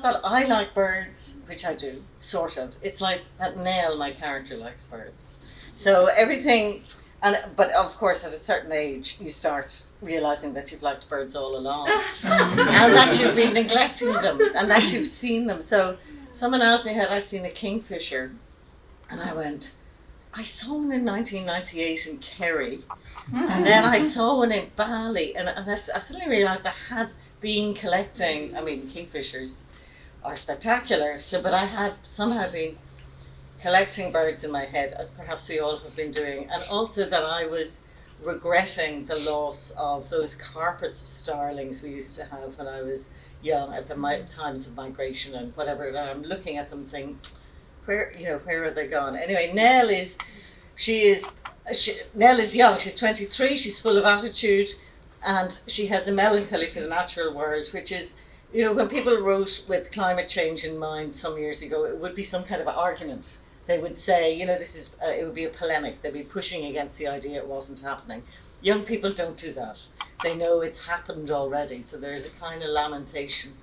not that I like birds, which I do, sort of. It's like that Nell, my character, likes birds. So everything, but of course at a certain age you start realising that you've liked birds all along. And that you've been neglecting them and that you've seen them. So someone asked me, had I seen a kingfisher? And I went, I saw one in 1998 in Kerry. And then I saw one in Bali. And I suddenly realised I had been collecting, I mean, kingfishers are spectacular. But I had somehow been collecting birds in my head, as perhaps we all have been doing. And also that I was regretting the loss of those carpets of starlings we used to have when I was young at the times of migration and whatever. And I'm looking at them saying, where are they gone? Anyway, Nell is young. She's 23. She's full of attitude, and she has a melancholy for the natural world, which is, when people wrote with climate change in mind some years ago, it would be some kind of argument. They would say, it would be a polemic. They'd be pushing against the idea it wasn't happening. Young people don't do that. They know it's happened already. So there's a kind of lamentation,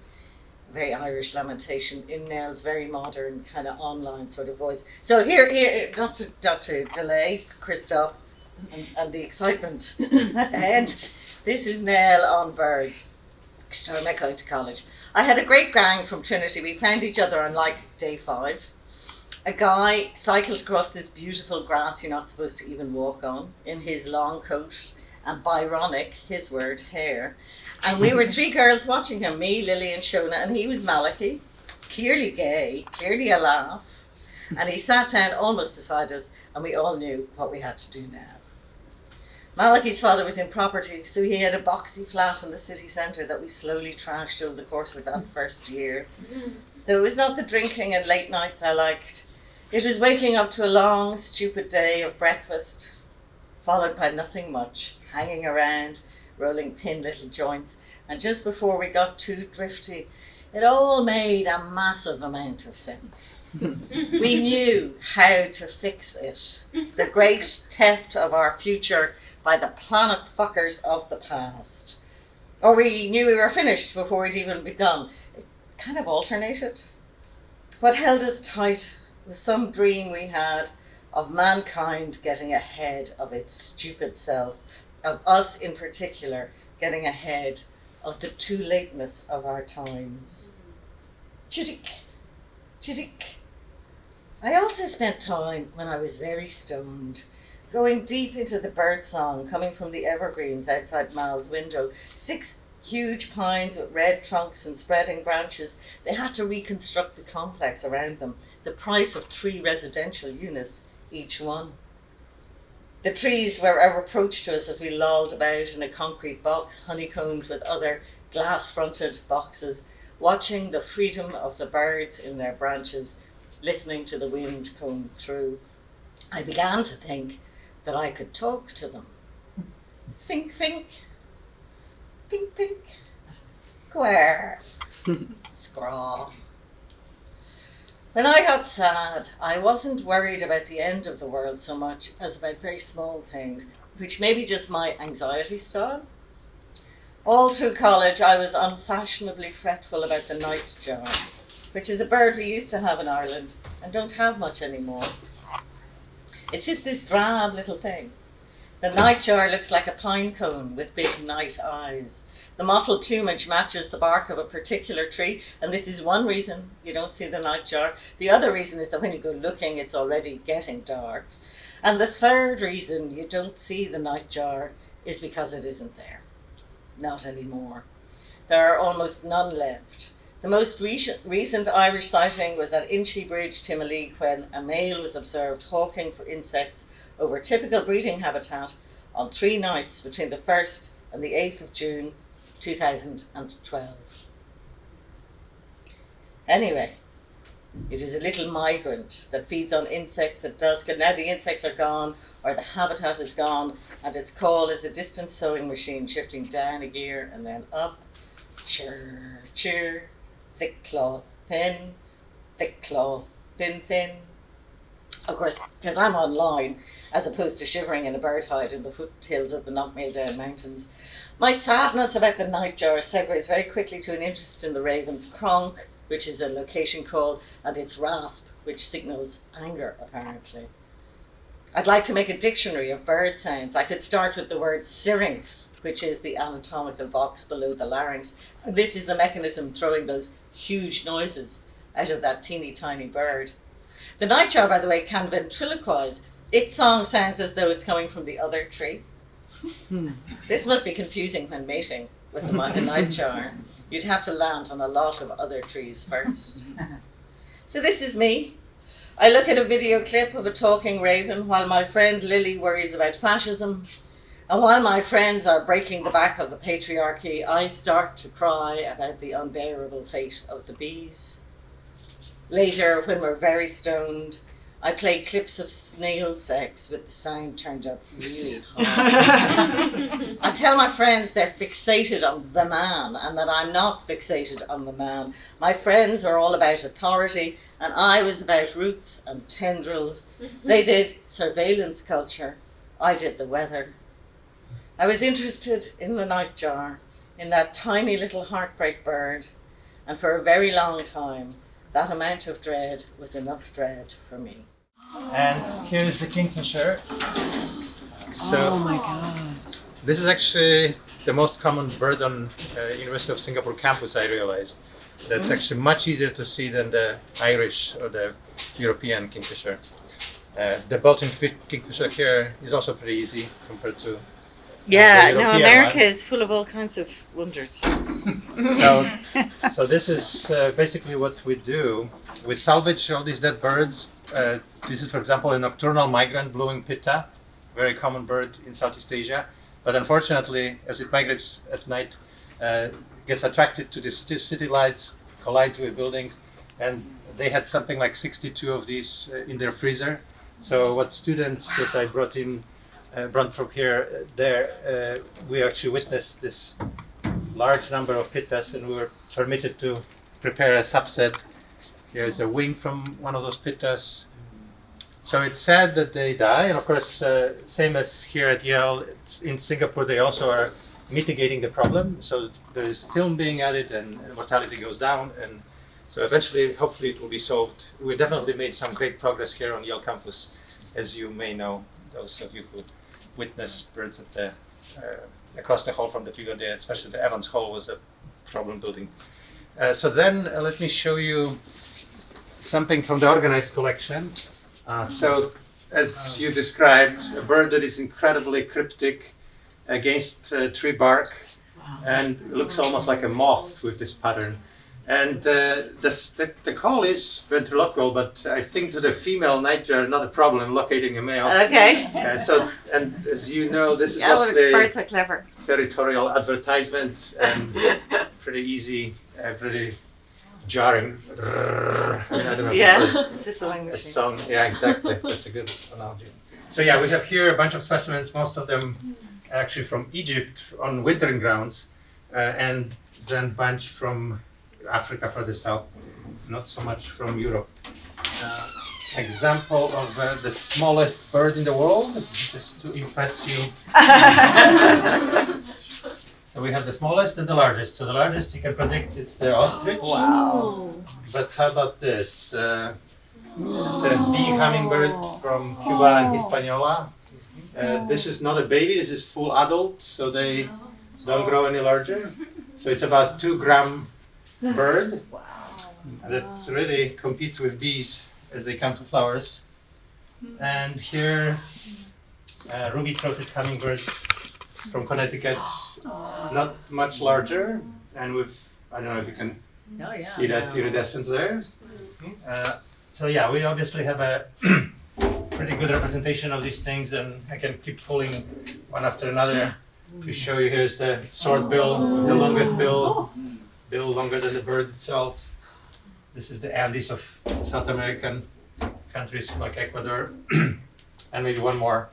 a very Irish lamentation in Nell's very modern kind of online sort of voice. So here, not to delay Christoph and the excitement ahead, this is Nell on birds. She started my going to college. I had a great gang from Trinity. We found each other on day 5. A guy cycled across this beautiful grass you're not supposed to even walk on in his long coat and Byronic, his word, hair. And we were 3 girls watching him, me, Lily and Shona, and he was Malachy, clearly gay, clearly a laugh. And he sat down almost beside us, and we all knew what we had to do now. Malachy's father was in property, so he had a boxy flat in the city centre that we slowly trashed over the course of that first year. Though it was not the drinking and late nights I liked. It was waking up to a long, stupid day of breakfast, followed by nothing much, hanging around, rolling thin little joints, and just before we got too drifty, it all made a massive amount of sense. We knew how to fix it. The great theft of our future by the planet fuckers of the past. Or we knew we were finished before we'd even begun. It kind of alternated. What held us tight was some dream we had of mankind getting ahead of its stupid self, of us in particular getting ahead of the too lateness of our times. Chidik, chidik. I also spent time when I was very stoned, going deep into the birdsong coming from the evergreens outside Mal's window. 6 huge pines with red trunks and spreading branches. They had to reconstruct the complex around them, the price of 3 residential units each one. The trees were a reproach to us as we lolled about in a concrete box honeycombed with other glass-fronted boxes, watching the freedom of the birds in their branches, listening to the wind comb through. I began to think that I could talk to them. Fink, fink. Pink, pink. Quare. Scraw. When I got sad, I wasn't worried about the end of the world so much as about very small things, which may be just my anxiety style. All through college, I was unfashionably fretful about the nightjar, which is a bird we used to have in Ireland and don't have much anymore. It's just this drab little thing. The nightjar looks like a pine cone with big night eyes. The mottled plumage matches the bark of a particular tree, and this is one reason you don't see the nightjar. The other reason is that when you go looking, it's already getting dark. And the third reason you don't see the nightjar is because it isn't there. Not anymore. There are almost none left. The most recent Irish sighting was at Inchy Bridge, Timoleague, when a male was observed hawking for insects over typical breeding habitat on 3 nights between the 1st and the 8th of June 2012. Anyway, it is a little migrant that feeds on insects at dusk, and now the insects are gone, or the habitat is gone, and its call is a distant sewing machine shifting down a gear and then up. Chirr, chirr, thick cloth, thin, thick cloth, thin, thin. Of course, because I'm online, as opposed to shivering in a bird hide in the foothills of the Knockmaildown Mountains, my sadness about the nightjar segues very quickly to an interest in the ravens. Cronk, which is a location call, and it's rasp, which signals anger, apparently. I'd like to make a dictionary of bird sounds. I could start with the word syrinx, which is the anatomical box below the larynx. And this is the mechanism throwing those huge noises out of that teeny tiny bird. The nightjar, by the way, can ventriloquize. Its song sounds as though it's coming from the other tree. This must be confusing when mating with a nightjar. You'd have to land on a lot of other trees first. So this is me. I look at a video clip of a talking raven while my friend Lily worries about fascism. And while my friends are breaking the back of the patriarchy, I start to cry about the unbearable fate of the bees. Later, when we're very stoned, I play clips of snail sex with the sound turned up really high. I tell my friends they're fixated on the man and that I'm not fixated on the man. My friends are all about authority and I was about roots and tendrils. They did surveillance culture. I did the weather. I was interested in the nightjar, in that tiny little heartbreak bird, and for a very long time, that amount of dread was enough dread for me. And here is the kingfisher. So, oh my God. This is actually the most common bird on University of Singapore campus, I realized. That's actually much easier to see than the Irish or the European kingfisher. The Baltic kingfisher here is also pretty easy compared to Yeah, the no, European America one. is full of all kinds of wonders. So this is basically what we do. We salvage all these dead birds. This is, for example, a nocturnal migrant blue-winged pitta, very common bird in Southeast Asia. But unfortunately, as it migrates at night, gets attracted to the city lights, collides with buildings, and they had something like 62 of these in their freezer. So what students that I brought from here, we actually witnessed this large number of pittas, and we were permitted to prepare a subset. Here's a wing from one of those pittas. So it's sad that they die, and of course, same as here at Yale, in Singapore, they also are mitigating the problem. So there is film being added, and mortality goes down, and so eventually, hopefully, it will be solved. We definitely made some great progress here on Yale campus, as you may know, those of you who witnessed birds at the across the hall from the Pico there, especially the Evans Hall was a problem building. So then let me show you something from the organized collection. So as you described, a bird that is incredibly cryptic against tree bark and looks almost like a moth with this pattern. And the call is ventriloquial, but I think to the female nightjar, not a problem locating a male. Okay. And as you know, this is Yeah, well, mostly birds are clever. territorial advertisement and pretty easy, pretty jarring. I mean, I don't know if you've heard It's a sewing a machine. song. Yeah, exactly. That's a good analogy. So yeah, we have here a bunch of specimens, most of them actually from Egypt on wintering grounds, and then a bunch from Africa further south, not so much from Europe. Example of the smallest bird in the world, just to impress you. So we have the smallest and the largest. So the largest you can predict it's the ostrich. Wow. But how about this? The bee hummingbird from Cuba and Hispaniola. This is not a baby, this is full adult, so they don't grow any larger. So it's about 2-gram bird that really competes with bees as they come to flowers. And here, ruby-throated hummingbird from Connecticut, not much larger, and with, I don't know if you can see that iridescence there. So yeah, we obviously have a pretty good representation of these things, and I can keep pulling one after another to show you. Here's the swordbill, the longest bill longer than the bird itself. This is the Andes of South American countries like Ecuador. And maybe one more.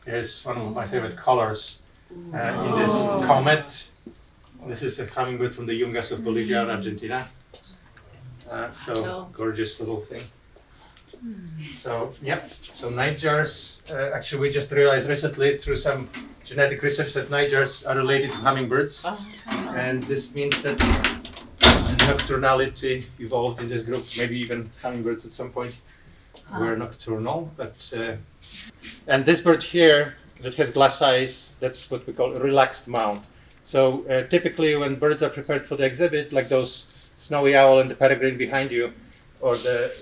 Here's one of my favorite colors in this comet. This is a hummingbird from the Yungas of Bolivia and Argentina. So gorgeous little thing. So so nightjars, actually we just realized recently through some genetic research that nightjars are related to hummingbirds. And this means that the nocturnality evolved in this group. Maybe even hummingbirds at some point were nocturnal. But and this bird here that has glass eyes, that's what we call a relaxed mount. So typically when birds are prepared for the exhibit, like those snowy owl and the peregrine behind you, or the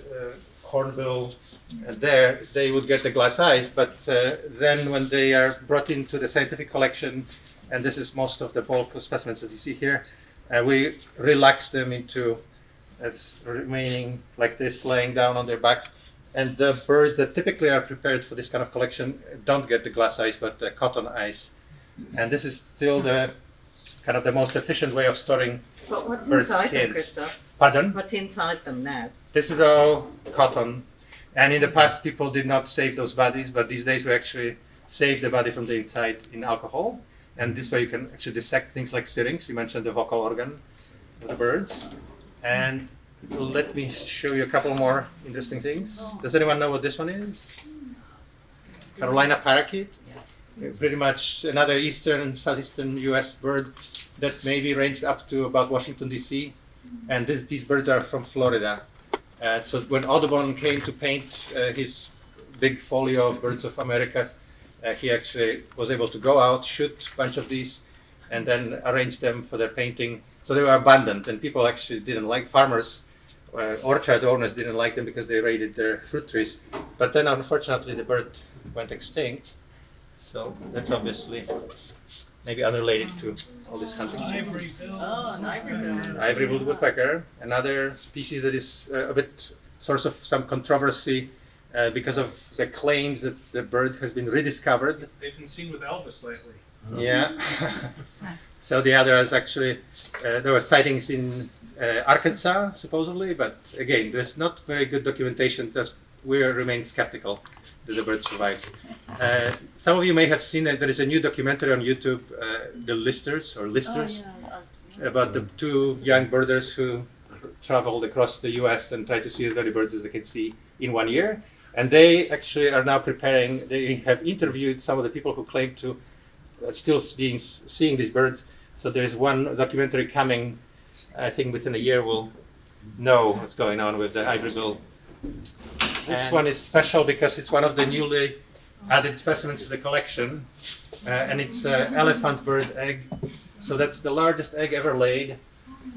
hornbill there, they would get the glass eyes. But then when they are brought into the scientific collection, and this is most of the bulk of specimens that you see here, we relax them into remaining like this, laying down on their back. And the birds that typically are prepared for this kind of collection don't get the glass eyes, but the cotton eyes. And this is still the kind of the most efficient way of storing But what's bird inside them, skins. Christoph? Pardon? What's inside them now? This is all cotton. And in the past, people did not save those bodies, but these days we actually save the body from the inside in alcohol. And this way you can actually dissect things like syrinx. You mentioned the vocal organ of the birds. And let me show you a couple more interesting things. Does anyone know what this one is? Carolina parakeet. Pretty much another eastern, southeastern U.S. bird that maybe ranged up to about Washington, D.C. And these birds are from Florida. So when Audubon came to paint his big folio of birds of America, he actually was able to go out, shoot a bunch of these, and then arrange them for their painting. So they were abundant, and people actually didn't like farmers. Orchard owners didn't like them because they raided their fruit trees. But then unfortunately the bird went extinct. So that's obviously maybe unrelated to all this hunting. Oh, an ivory-billed. Ivory-billed woodpecker, another species that is a bit source of some controversy because of the claims that the bird has been rediscovered. They've been seen with Elvis lately. Yeah. So the other is actually, there were sightings in Arkansas, supposedly, but again, there's not very good documentation. We remain skeptical that the bird survived. Some of you may have seen that there is a new documentary on YouTube, The Listers, about the two young birders who traveled across the US and tried to see as many birds as they could see in 1 year. And they actually are now preparing, they have interviewed some of the people who claim to still seeing these birds. So there's one documentary coming, I think within a year we'll know what's going on with the ivory-bill. This one is special because it's one of the newly added specimens to the collection, and it's an elephant bird egg. So that's the largest egg ever laid,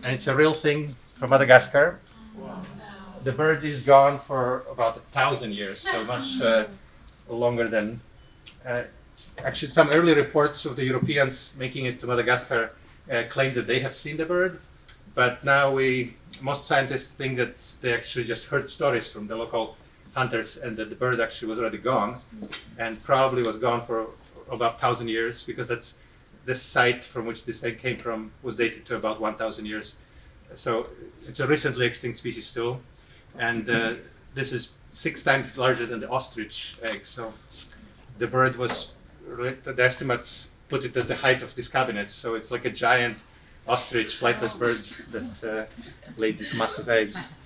and it's a real thing from Madagascar. The bird is gone for about 1,000 years, so much longer than. Actually, some early reports of the Europeans making it to Madagascar claim that they have seen the bird, but now most scientists think that they actually just heard stories from the local hunters and that the bird actually was already gone and probably was gone for about 1,000 years, because that's this site from which this egg came from was dated to about 1,000 years. So it's a recently extinct species still, and this is 6 times larger than the ostrich egg. So the bird was, the estimates put it at the height of this cabinet, so it's like a giant ostrich, flightless bird that laid these massive eggs.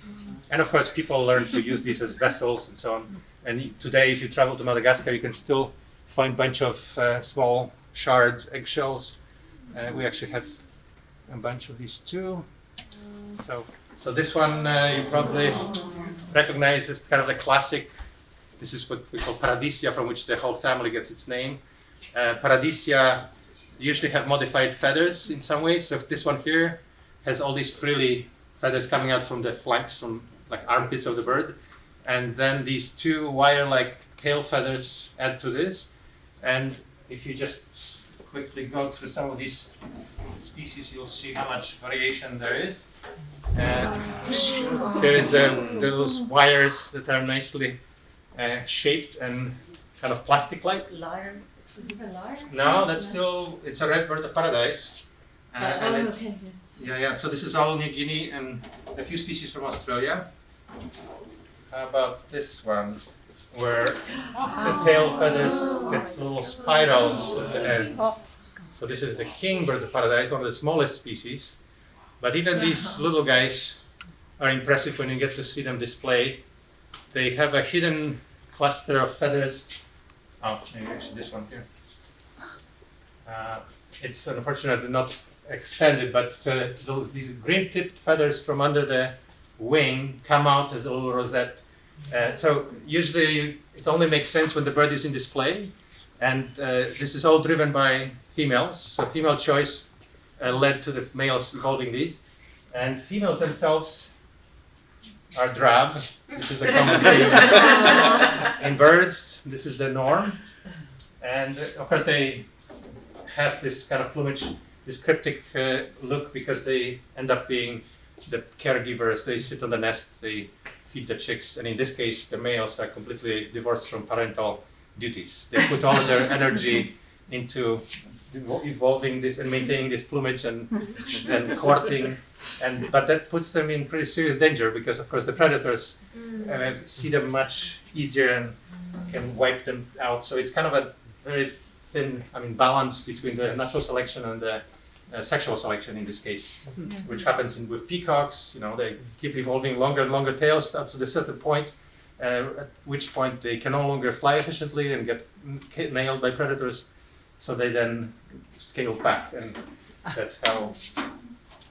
And of course, people learned to use these as vessels and so on. And today, if you travel to Madagascar, you can still find a bunch of small shards, eggshells. We actually have a bunch of these too. So this one you probably recognize as kind of the classic. This is what we call Paradisia, from which the whole family gets its name. Paradisia usually have modified feathers in some ways. So this one here has all these frilly feathers coming out from the flanks, from like armpits of the bird. And then these 2 wire-like tail feathers add to this. And if you just quickly go through some of these species, you'll see how much variation there is. There is those wires that are nicely shaped and kind of plastic-like. Lyre. Is it a lyre? No, that's still, it's a red bird of paradise. And it's, Okay. yeah. So this is all New Guinea and a few species from Australia. How about this one, where the tail feathers get little spirals at the end. So this is the king bird of paradise, one of the smallest species. But even these little guys are impressive when you get to see them display. They have a hidden cluster of feathers. Oh, maybe actually this one here. It's unfortunately not extended, but these green-tipped feathers from under the wing come out as a little rosette. So usually it only makes sense when the bird is in display, and this is all driven by females. So female choice led to the males evolving these, and females themselves are drab. This is a common theme in birds. This is the norm, and of course they have this kind of plumage, this cryptic look, because they end up being the caregivers. They sit on the nest, they feed the chicks, and in this case the males are completely divorced from parental duties. They put all of their energy into evolving this and maintaining this plumage and courting, but that puts them in pretty serious danger, because of course the predators see them much easier and can wipe them out. So it's kind of a very thin, balance between the natural selection and the sexual selection in this case, which happens with peacocks. They keep evolving longer and longer tails up to a certain point, at which point they can no longer fly efficiently and get nailed by predators. So they then scale back, and that's how.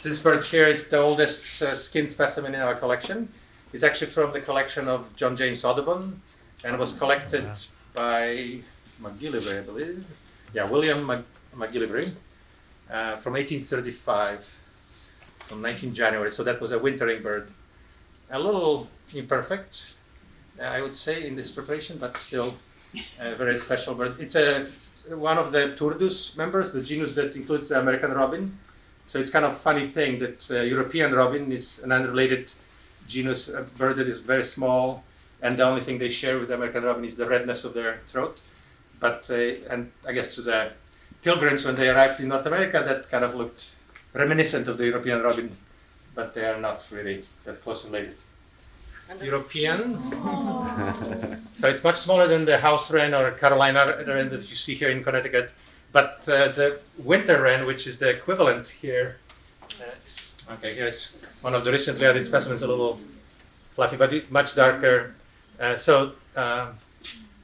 This bird here is the oldest skin specimen in our collection. It's actually from the collection of John James Audubon, and was collected by McGillivray, I believe. Yeah, William McGillivray, from 1835, from 19 January. So that was a wintering bird. A little imperfect, I would say, in this preparation, but still a very special bird. It's one of the Turdus members, the genus that includes the American robin. So it's kind of a funny thing that European robin is an unrelated genus, a bird that is very small, and the only thing they share with the American robin is the redness of their throat. But and I guess to the pilgrims when they arrived in North America, that kind of looked reminiscent of the European robin, but they are not really that close related. European. So it's much smaller than the house wren or Carolina wren that you see here in Connecticut. But the winter wren, which is the equivalent here, okay, here's one of the recently added specimens, a little fluffy, but much darker.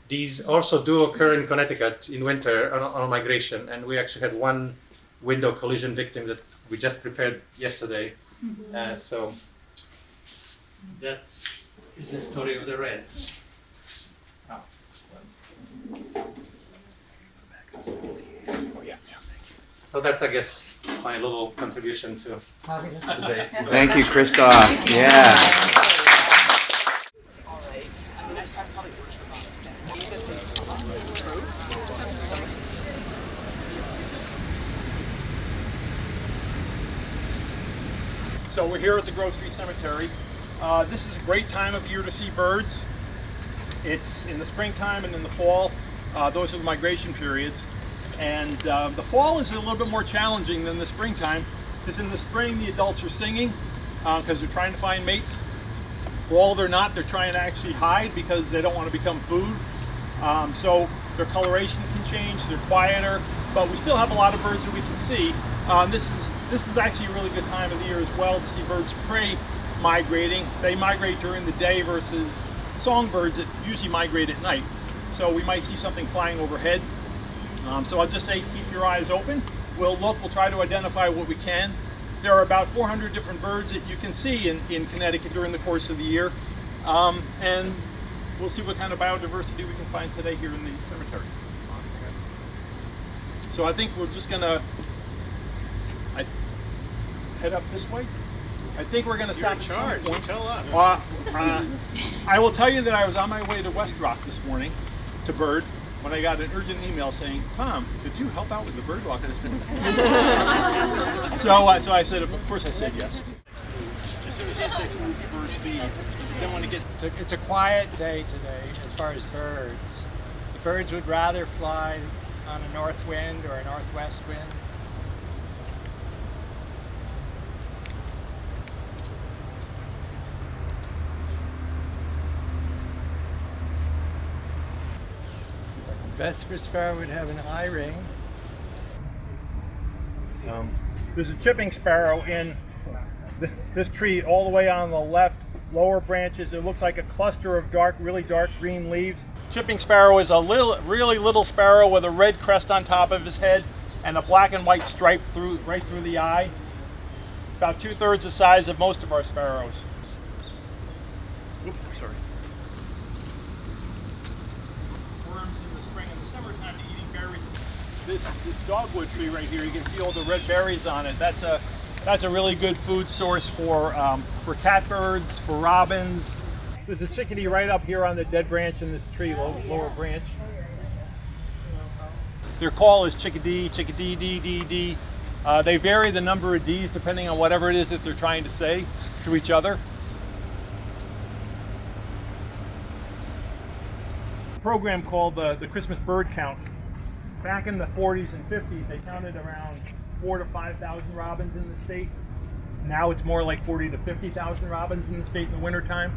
These also do occur in Connecticut in winter on migration, and we actually had one window collision victim that we just prepared yesterday. So that is the story of the reds. So that's, I guess, my little contribution to today. Thank you, Christoph. Yeah. So we're here at the Grove Street Cemetery. This is a great time of year to see birds. It's in the springtime and in the fall. Those are the migration periods. And the fall is a little bit more challenging than the springtime, because in the spring the adults are singing because they're trying to find mates. Fall they're not, they're trying to actually hide because they don't want to become food. So their coloration can change, they're quieter, but we still have a lot of birds that we can see. This is actually a really good time of the year as well to see birds of prey migrating. They migrate during the day versus songbirds that usually migrate at night. So we might see something flying overhead. So I'll just say keep your eyes open. We'll try to identify what we can. There are about 400 different birds that you can see in Connecticut during the course of the year. And we'll see what kind of biodiversity we can find today here in the cemetery. So I think we're just gonna head up this way. I think we're gonna stop at some point. Tell us. I will tell you that I was on my way to West Rock this morning to bird when I got an urgent email saying, "Tom, could you help out with the bird walk this morning?" So I said, of course I said yes. As soon as insects start to birds feed, you don't want to get. It's a quiet day today as far as birds. The birds would rather fly on a north wind or a northwest wind. Vesper sparrow would have an eye ring. There's a chipping sparrow in this tree all the way on the left, lower branches. It looks like a cluster of really dark green leaves. Chipping sparrow is a really little sparrow with a red crest on top of his head, and a black and white stripe right through the eye. About 2/3 the size of most of our sparrows. Oops, I'm sorry. Worms in the spring and the summertime to eating berries. This dogwood tree right here, you can see all the red berries on it. That's a really good food source for catbirds, for robins. There's a chickadee right up here on the dead branch in this tree, lower branch. Their call is chickadee, chickadee, dee, dee, dee. They vary the number of Ds depending on whatever it is that they're trying to say to each other. A program called the Christmas Bird Count. Back in the 40s and 50s, they counted around 4,000 to 5,000 robins in the state. Now it's more like 40,000 to 50,000 robins in the state in the wintertime.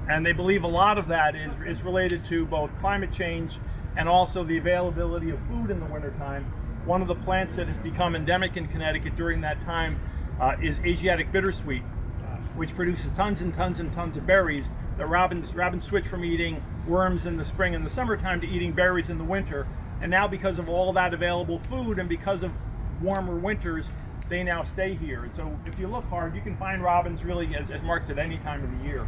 And they believe a lot of that is related to both climate change and also the availability of food in the wintertime. One of the plants that has become endemic in Connecticut during that time is Asiatic bittersweet, which produces tons and tons and tons of berries. The robins switch from eating worms in the spring and the summertime to eating berries in the winter. And now because of all that available food and because of warmer winters, they now stay here. And so if you look hard, you can find robins really, as Mark said, any time of the year.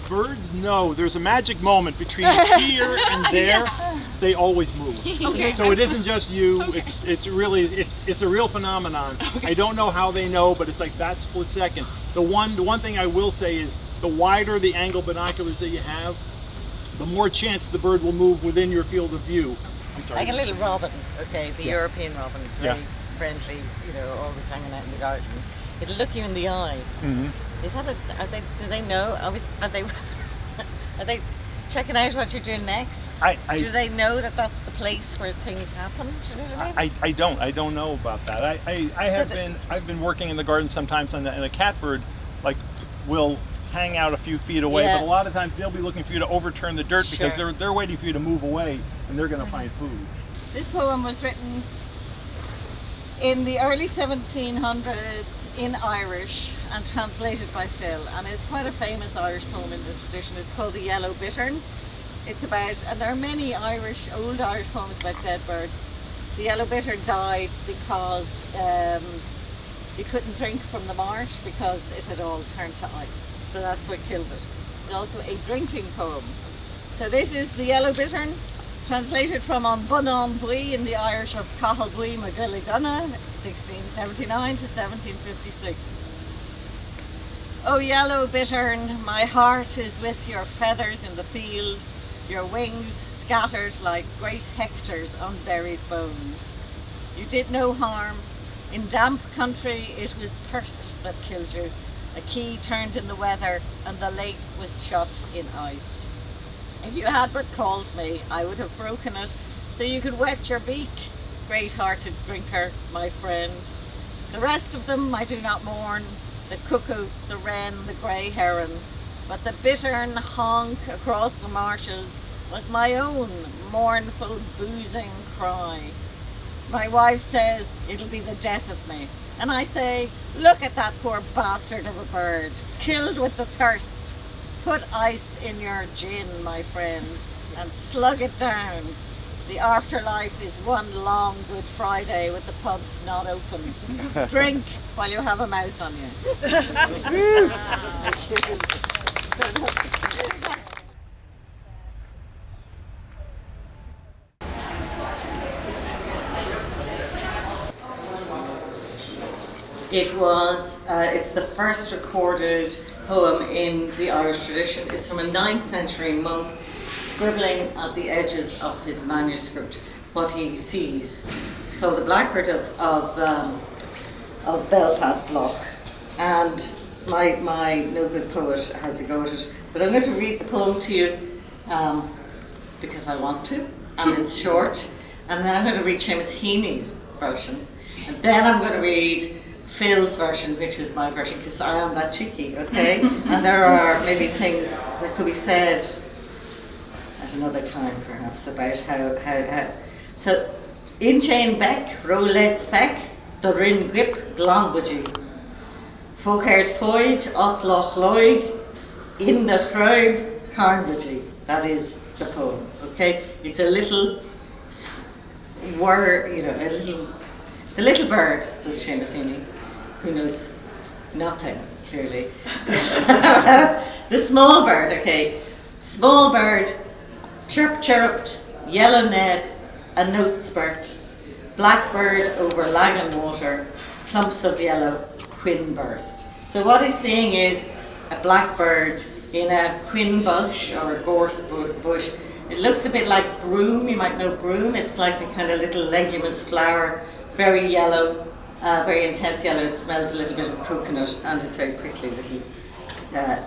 Birds know there's a magic moment between here and there. They always move. Okay. So it isn't just you. It's really it's a real phenomenon. I don't know how they know, but it's like that split second. The one thing I will say is the wider the angle binoculars that you have, the more chance the bird will move within your field of view. I'm sorry. Like a little robin, okay, the Yeah. European robin, very Yeah. friendly, always hanging out in the garden. It'll look you in the eye. Mm-hmm. Is that do they know? Are they checking out what you're doing next? Do they know that that's the place where things happen? Do you know what I mean? I don't know about that. I've been working in the garden sometimes, and a catbird will hang out a few feet away, Yeah. but a lot of times they'll be looking for you to overturn the dirt because Sure. they're waiting for you to move away, and they're going to find food. This poem was written in the early 1700s in Irish and translated by Phil, and it's quite a famous Irish poem in the tradition. It's called The Yellow Bittern. It's about, and there are many old Irish poems about dead birds. The yellow bittern died because he couldn't drink from the marsh because it had all turned to ice. So that's what killed it. It's also a drinking poem. So this is The Yellow Bittern, translated from An Bunan Bui in the Irish of Cahal Bui Magilliguna, 1679 to 1756. O yellow bittern, my heart is with your feathers in the field, your wings scattered like great Hector's unburied bones. You did no harm. In damp country it was thirst that killed you. A key turned in the weather and the lake was shut in ice. If you had but called me, I would have broken it so you could wet your beak, great-hearted drinker, my friend. The rest of them I do not mourn, the cuckoo, the wren, the grey heron, but the bittern honk across the marshes was my own mournful, boozing cry. My wife says it'll be the death of me, and I say, look at that poor bastard of a bird, killed with the thirst. Put ice in your gin, my friends, and slug it down. The afterlife is one long Good Friday with the pubs not open. Drink while you have a mouth on you. It's the first recorded poem in the Irish tradition. It's from a 9th century monk scribbling at the edges of his manuscript what he sees. It's called The Blackbird of Belfast Loch. And my no good poet has a go at it. But I'm going to read the poem to you because I want to, and it's short. And then I'm going to read Seamus Heaney's version. And then I'm going to read Phil's version, which is my version, because I am that cheeky, okay? And there are maybe things that could be said at another time, perhaps, about how. So, in chain beck, roulette feck, the rin grip, glonbuji. Fokert foid, osloch loig, in the chroib, carnbuji. That is, the poem. Okay, it's a little word, the little bird, says Seamus Heaney, who knows nothing, clearly. The small bird, okay. Small bird, chirp chirruped, yellow neb, a note spurt, blackbird over lagan water, clumps of yellow, whin burst. So what he's seeing is a blackbird in a whin bush or a gorse bush. It looks a bit like broom, you might know broom. It's like a kind of little legumous flower, very yellow, very intense yellow. It smells a little bit of coconut and it's very prickly little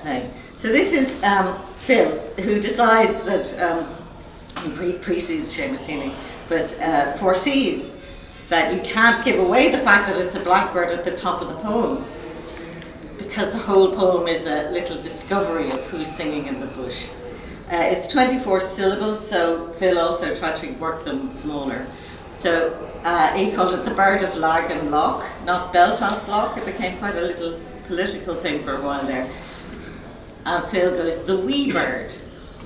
thing. So this is Phil, who decides that, he precedes Seamus Heaney, but foresees that you can't give away the fact that it's a blackbird at the top of the poem, because the whole poem is a little discovery of who's singing in the bush. It's 24 syllables, so Phil also tried to work them smaller. So he called it the Bird of Lagan Loch, not Belfast Loch. It became quite a little political thing for a while there. And Phil goes, the wee bird,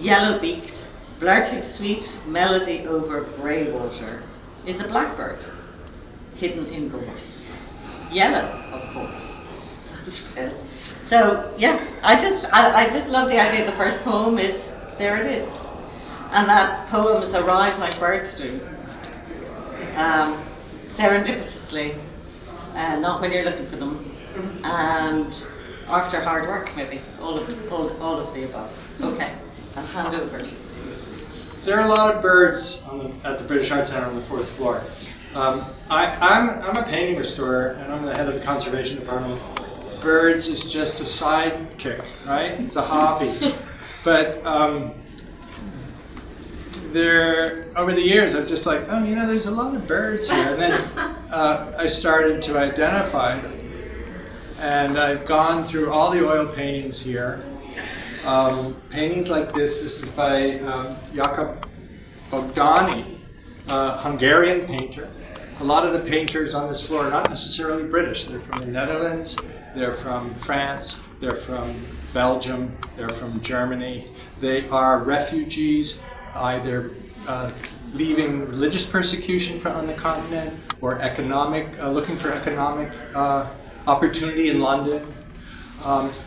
yellow-beaked, blurting sweet melody over grey water, is a blackbird, hidden in gorse. Yellow, of course. That's Phil. So yeah, I just love the idea. The first poem is, there it is. And that poems arrive like birds do. Serendipitously, not when you're looking for them. And after hard work, maybe. All of the above. Okay, I'll hand over to you. There are a lot of birds at the British Art Centre on the 4th floor. I'm a painting restorer, and I'm the head of the conservation department. Birds is just a sidekick, right? It's a hobby. But over the years, I'm just like, oh, there's a lot of birds here. And then I started to identify them. And I've gone through all the oil paintings here. Paintings like this is by Jakub Bogdani, a Hungarian painter. A lot of the painters on this floor are not necessarily British. They're from the Netherlands, they're from France, they're from Belgium, they're from Germany. They are refugees, either leaving religious persecution on the continent or looking for economic opportunity in London.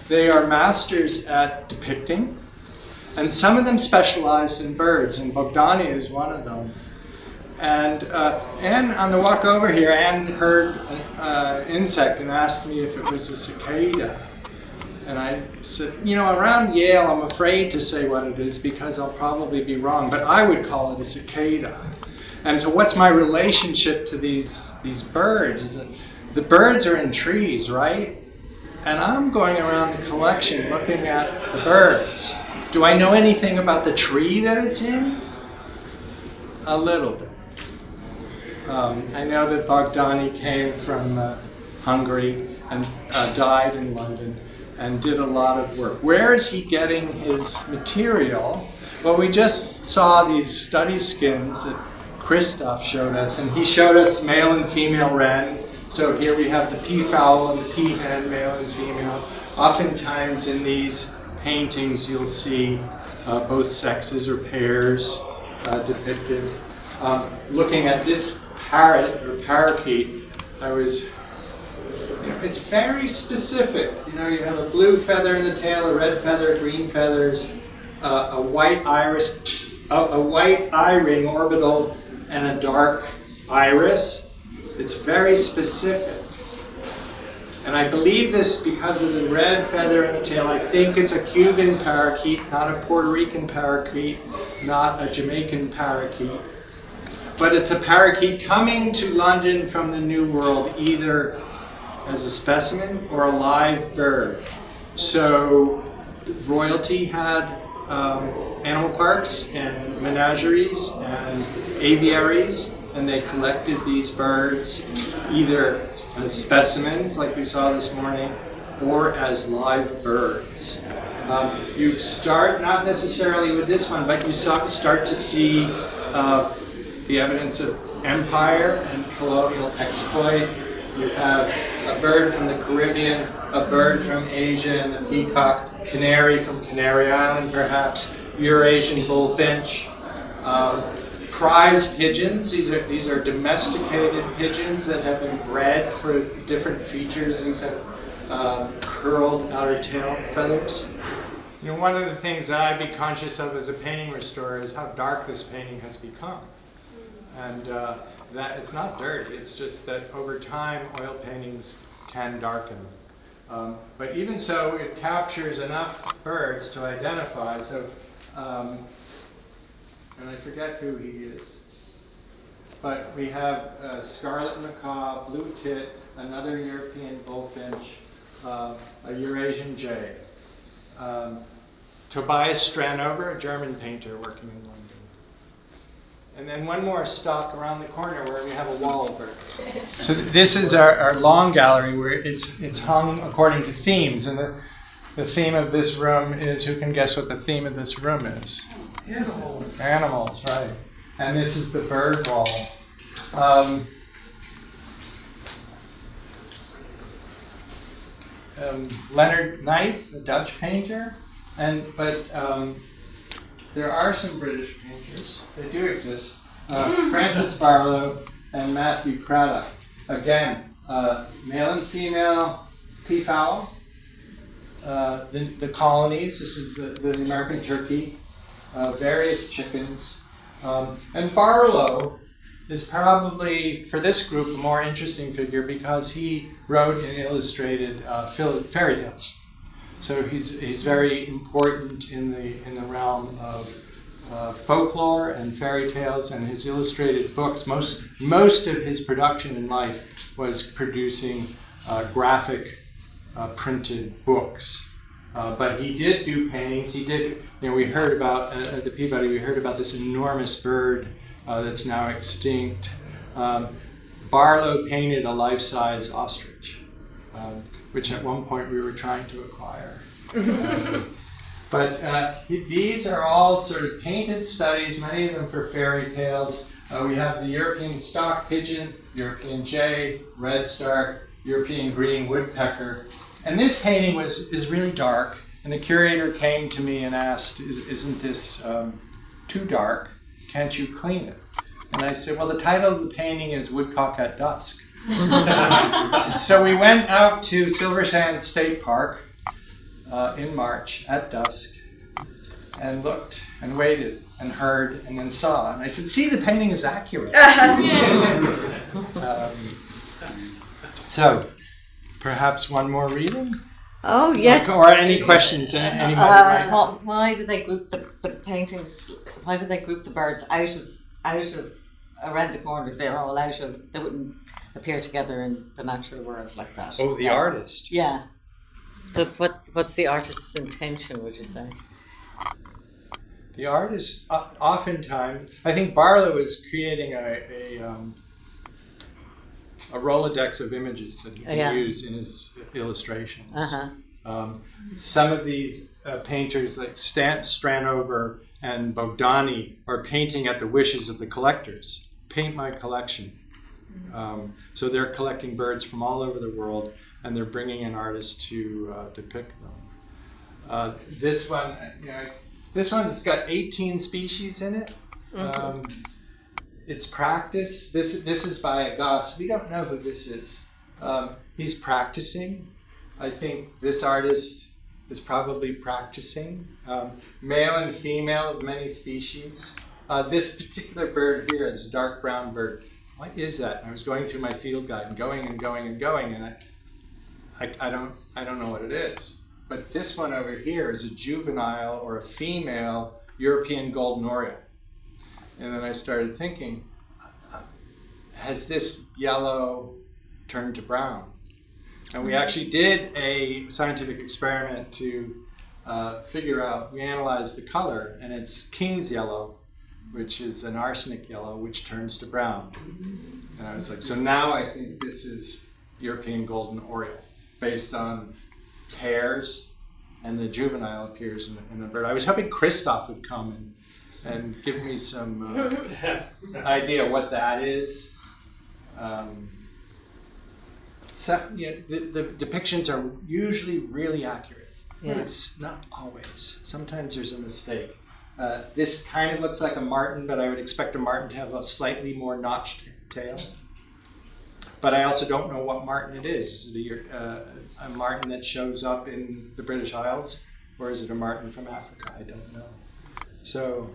They are masters at depicting, and some of them specialized in birds, and Bogdani is one of them. And Anne, on the walk over here, Anne heard an insect and asked me if it was a cicada. And I said, around Yale, I'm afraid to say what it is because I'll probably be wrong, but I would call it a cicada. And so what's my relationship to these birds? Is that the birds are in trees, right? And I'm going around the collection looking at the birds. Do I know anything about the tree that it's in? A little bit. I know that Bogdani came from Hungary and died in London and did a lot of work. Where is he getting his material? Well, we just saw these study skins that Christoph showed us, and he showed us male and female wren. So here we have the peafowl and the peahen, male and female. Oftentimes in these paintings you'll see both sexes or pairs depicted. Looking at this parrot or parakeet, it's very specific. You have a blue feather in the tail, a red feather, green feathers, a white iris, a white eye ring orbital, and a dark iris. It's very specific. And I believe this because of the red feather in the tail. I think it's a Cuban parakeet, not a Puerto Rican parakeet, not a Jamaican parakeet. But it's a parakeet coming to London from the New World, either as a specimen or a live bird. So royalty had animal parks and menageries and aviaries, and they collected these birds either as specimens, like we saw this morning, or as live birds. You start not necessarily with this one, but you start to see the evidence of empire and colonial exploit. You have a bird from the Caribbean, a bird from Asia, and a peacock, canary from Canary Island perhaps, Eurasian bullfinch, prize pigeons. These are domesticated pigeons that have been bred for different features. These have curled outer tail feathers. You know, one of the things that I'd be conscious of as a painting restorer is how dark this painting has become. And that it's not dirty, it's just that over time oil paintings can darken. But even so, it captures enough birds to identify. So, and I forget who he is. But we have scarlet macaw, blue tit, another European bullfinch, a Eurasian jay. Tobias Stranover, a German painter working in London. And then one more stop around the corner where we have a wall of birds. So this is our long gallery where it's hung according to themes. And the theme of this room is, who can guess what the theme of this room is? Animals. Animals, right. And this is the bird wall. Leonard Knife, the Dutch painter, but there are some British painters. They do exist. Francis Barlow and Matthew Craddock. Again, male and female peafowl. The colonies. This is the American turkey. Various chickens. And Barlow is probably, for this group, a more interesting figure because he wrote and illustrated fairy tales. So he's very important in the realm of folklore and fairy tales, and his illustrated books. Most of his production in life was producing graphic printed books. But he did do paintings. He did. We heard about at the Peabody. We heard about this enormous bird that's now extinct. Barlow painted a life-size ostrich, which at one point we were trying to acquire. But these are all sort of painted studies, many of them for fairy tales. We have the European stock pigeon, European jay, redstart, European green woodpecker. And this painting is really dark. And the curator came to me and asked, isn't this too dark? Can't you clean it? And I said, well, the title of the painting is Woodcock at Dusk. So we went out to Silver Sands State Park in March at dusk and looked and waited and heard and then saw. And I said, see, the painting is accurate. So perhaps one more reading? Oh, yes. Or any questions? Anybody? Why do they group the paintings? Why do they group the birds out of around the corner? They're all out of. They wouldn't appear together in the natural world like that. Oh, the artist. Yeah. But what's the artist's intention? Would you say? The artist, oftentimes, I think Barlow is creating a Rolodex of images that he can use in his illustrations. Some of these painters, like Stranover and Bogdani, are painting at the wishes of the collectors. Paint my collection. So they're collecting birds from all over the world, and they're bringing in artists to depict them. This one's got 18 species in it. It's practice. This is by a Goss. We don't know who this is. He's practicing. I think this artist is probably practicing. Male and female of many species. This particular bird here, this dark brown bird, what is that? I was going through my field guide and going, and I don't know what it is. But this one over here is a juvenile or a female European golden oriole. And then I started thinking, has this yellow turned to brown? And we actually did a scientific experiment to figure out, we analyzed the color, and it's king's yellow, which is an arsenic yellow, which turns to brown. And I was like, so now I think this is European golden oriole, based on tears, and the juvenile appears in the bird. I was hoping Christoph would come and give me some idea what that is. The depictions are usually really accurate, but it's not always. Sometimes there's a mistake. This kind of looks like a martin, but I would expect a martin to have a slightly more notched tail. But I also don't know what martin it is. Is it a martin that shows up in the British Isles, or is it a martin from Africa? I don't know. So,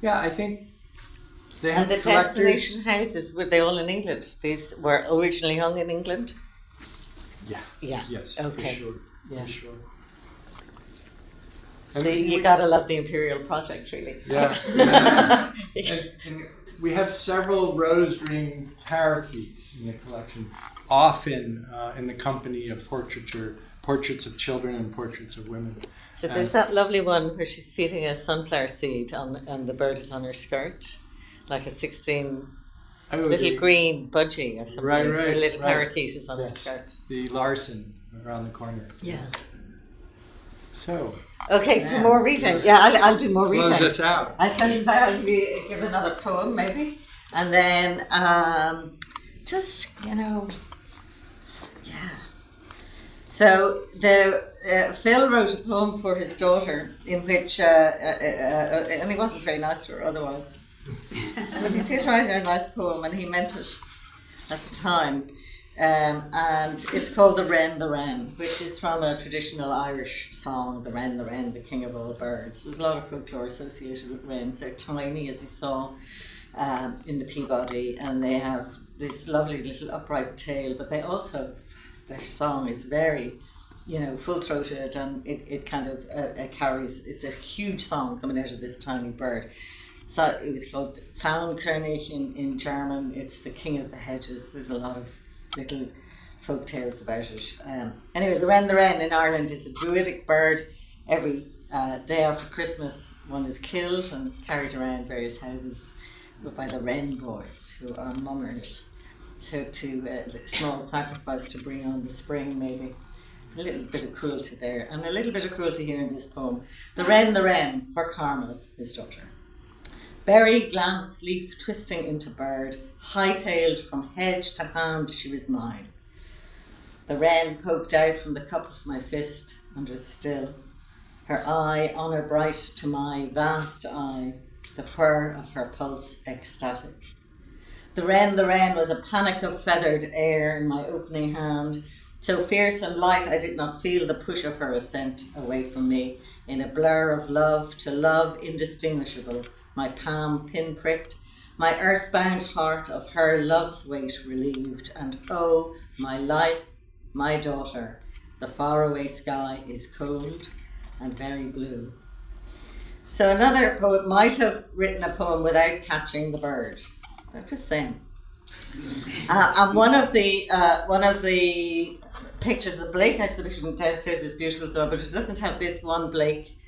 yeah, I think they have And the collectors. destination houses, were they all in England? These were originally hung in England? Yeah. Yeah. Yes. Okay. For sure. Yeah. For sure. So you gotta love the Imperial project, really. Yeah. And we have several rose ring parakeets in the collection, often in the company of portraits of children and portraits of women. So there's that lovely one where she's feeding a sunflower seed and the bird is on her skirt, like a 16 little green budgie or something. Right, A little right. parakeet is on her skirt. The Larson around the corner. Yeah. So, Okay, so more reading. Yeah, I'll do more reading. close us out. I'll close this out. I'll give another poem, maybe. And then just, yeah. So Phil wrote a poem for his daughter in which, and he wasn't very nice to her otherwise, but he did write her a nice poem and he meant it at the time. And it's called The Wren, which is from a traditional Irish song, the Wren, the king of all birds. There's a lot of folklore associated with wrens. They're tiny, as you saw in the Peabody, and they have this lovely little upright tail, but they also, their song is very, full-throated, and it kind of carries, it's a huge song coming out of this tiny bird. So it was called Zaunkönig in German. It's the king of the hedges. There's a lot of little folk tales about it. Anyway, the wren in Ireland is a druidic bird. Every day after Christmas, one is killed and carried around various houses by the wren boys, who are mummers. So a small sacrifice to bring on the spring, maybe. A little bit of cruelty there, and a little bit of cruelty here in this poem. The wren, for Carmel, his daughter. Berry, glance, leaf twisting into bird, high-tailed from hedge to hand, she was mine. The wren poked out from the cup of my fist and was still, her eye honour bright to my vast eye, the whir of her pulse ecstatic. The wren was a panic of feathered air in my opening hand, so fierce and light I did not feel the push of her ascent away from me, in a blur of love to love indistinguishable, my palm pinpricked, my earthbound heart of her love's weight relieved, and oh, my life, my daughter, the faraway sky is cold and very blue. So another poet might have written a poem without catching the bird. They're just saying. And one of the pictures of the Blake exhibition downstairs is beautiful, so but it doesn't have this one Blake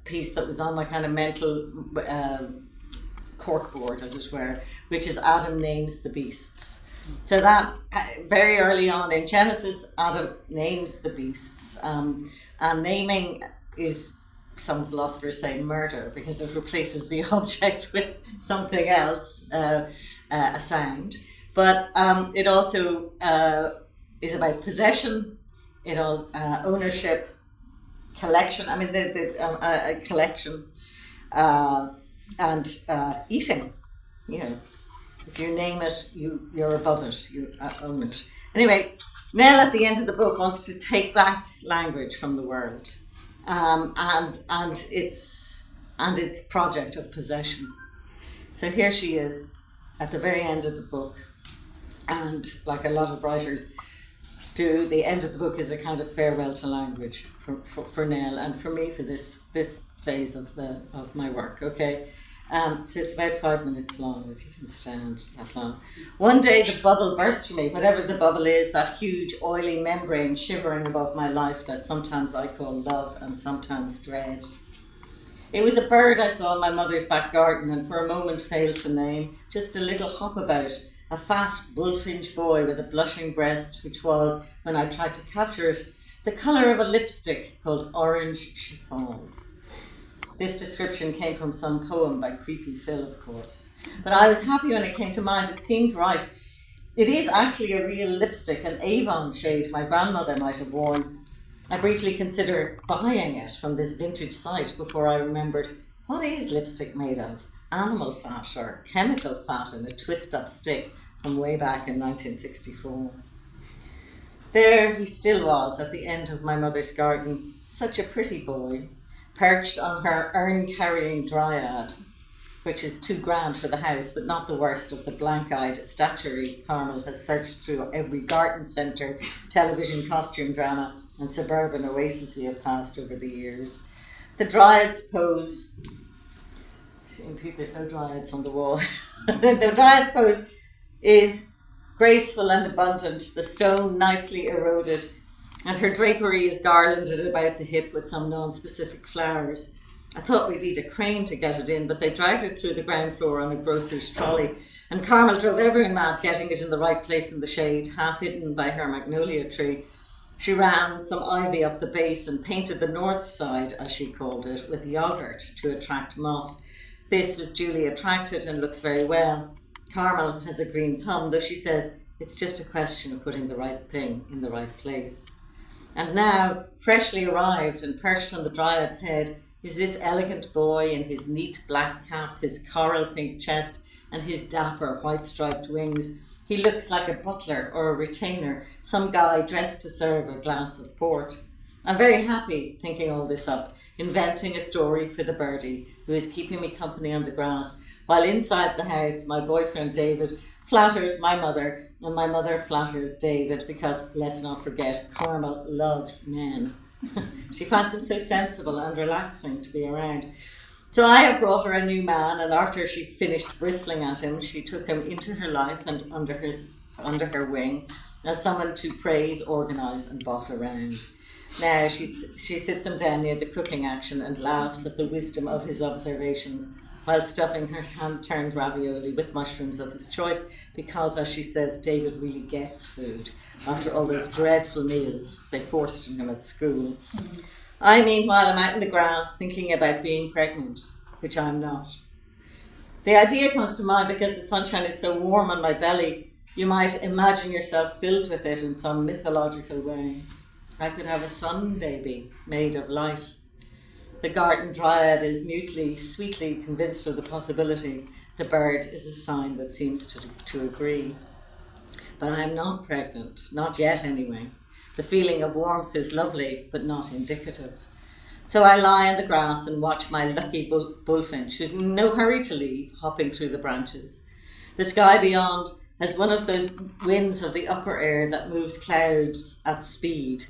piece that was on my kind of mental corkboard, as it were, which is Adam names the beasts. So that very early on in Genesis, Adam names the beasts, and naming is, some philosophers say, murder, because it replaces the object with something else, a sound. But it also is about possession, ownership, collection. I mean, a collection and eating. If you name it, you're above it. You own it. Anyway, Nell at the end of the book wants to take back language from the world, and its project of possession. So here she is at the very end of the book, and like a lot of writers do, the end of the book is a kind of farewell to language for Nell and for me for this phase of my work. Okay, so it's about 5 minutes long, if you can stand that long. One day the bubble burst for me, whatever the bubble is, that huge oily membrane shivering above my life that sometimes I call love and sometimes dread. It was a bird I saw in my mother's back garden and for a moment failed to name, just a little hop about. A fat bullfinch boy with a blushing breast, which was, when I tried to capture it, the colour of a lipstick called orange chiffon. This description came from some poem by Creepy Phil, of course. But I was happy when it came to mind. It seemed right. It is actually a real lipstick, an Avon shade my grandmother might have worn. I briefly considered buying it from this vintage site before I remembered, what is lipstick made of? Animal fat or chemical fat in a twist-up stick from way back in 1964. There he still was at the end of my mother's garden, such a pretty boy, perched on her urn-carrying dryad, which is too grand for the house, but not the worst of the blank-eyed statuary Carmel has searched through every garden centre, television costume drama, and suburban oasis we have passed over the years. The dryad's pose, indeed there's no dryads on the wall, the dryad's pose is graceful and abundant, the stone nicely eroded, and her drapery is garlanded about the hip with some non-specific flowers. I thought we'd need a crane to get it in, but they dragged it through the ground floor on a grocer's trolley, and Carmel drove everyone mad getting it in the right place in the shade, half hidden by her magnolia tree. She ran some ivy up the base and painted the north side, as she called it, with yogurt to attract moss. This was duly attracted and looks very well. Carmel has a green thumb, though she says it's just a question of putting the right thing in the right place. And now, freshly arrived and perched on the dryad's head, is this elegant boy in his neat black cap, his coral pink chest, and his dapper white-striped wings. He looks like a butler or a retainer, some guy dressed to serve a glass of port. I'm very happy thinking all this up, inventing a story for the birdie who is keeping me company on the grass, while inside the house my boyfriend David flatters my mother, and my mother flatters David, because let's not forget, Carmel loves men. She finds him so sensible and relaxing to be around. So I have brought her a new man, and after she finished bristling at him, she took him into her life and under her wing as someone to praise, organise and boss around. Now she sits him down near the cooking action and laughs at the wisdom of his observations while stuffing her hand-turned ravioli with mushrooms of his choice, because, as she says, David really gets food after all those dreadful meals they forced on him at school. I, meanwhile, am out in the grass thinking about being pregnant, which I'm not. The idea comes to mind because the sunshine is so warm on my belly, you might imagine yourself filled with it in some mythological way. I could have a sun baby made of light. The garden dryad is mutely, sweetly convinced of the possibility. The bird is a sign that seems to agree. But I am not pregnant, not yet anyway. The feeling of warmth is lovely, but not indicative. So I lie in the grass and watch my lucky bullfinch, who's in no hurry to leave, hopping through the branches. The sky beyond has one of those winds of the upper air that moves clouds at speed.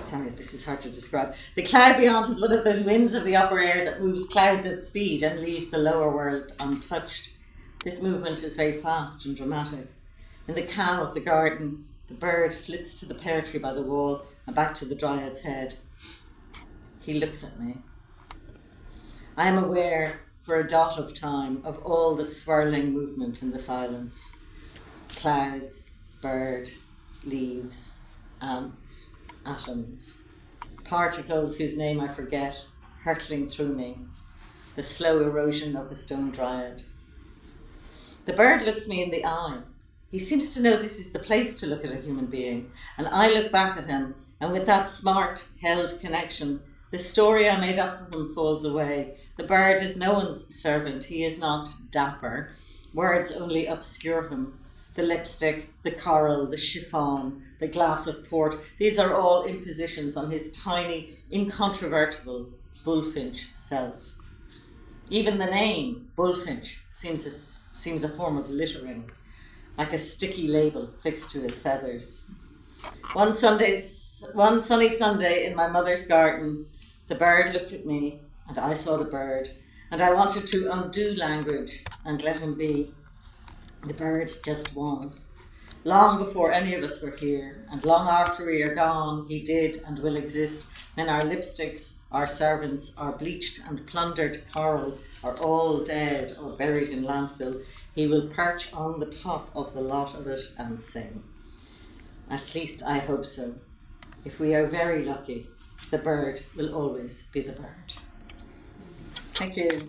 Sorry, this was hard to describe. The cloud beyond is one of those winds of the upper air that moves clouds at speed and leaves the lower world untouched. This movement is very fast and dramatic. In the calm of the garden, the bird flits to the pear tree by the wall and back to the dryad's head. He looks at me. I am aware, for a dot of time, of all the swirling movement in the silence. Clouds, bird, leaves, ants, atoms, particles whose name I forget, hurtling through me, the slow erosion of the stone dryad. The bird looks me in the eye. He seems to know this is the place to look at a human being, and I look back at him, and with that smart, held connection, the story I made up for him falls away. The bird is no one's servant. He is not dapper. Words only obscure him. The lipstick, the coral, the chiffon, the glass of port, these are all impositions on his tiny, incontrovertible bullfinch self. Even the name, bullfinch, seems a form of littering, like a sticky label fixed to his feathers. One sunny Sunday in my mother's garden, the bird looked at me, and I saw the bird, and I wanted to undo language and let him be. The bird just was. Long before any of us were here, and long after we are gone, he did and will exist, when our lipsticks, our servants, our bleached and plundered coral are all dead or buried in landfill. He will perch on the top of the lot of it and sing. At least I hope so. If we are very lucky, the bird will always be the bird. Thank you.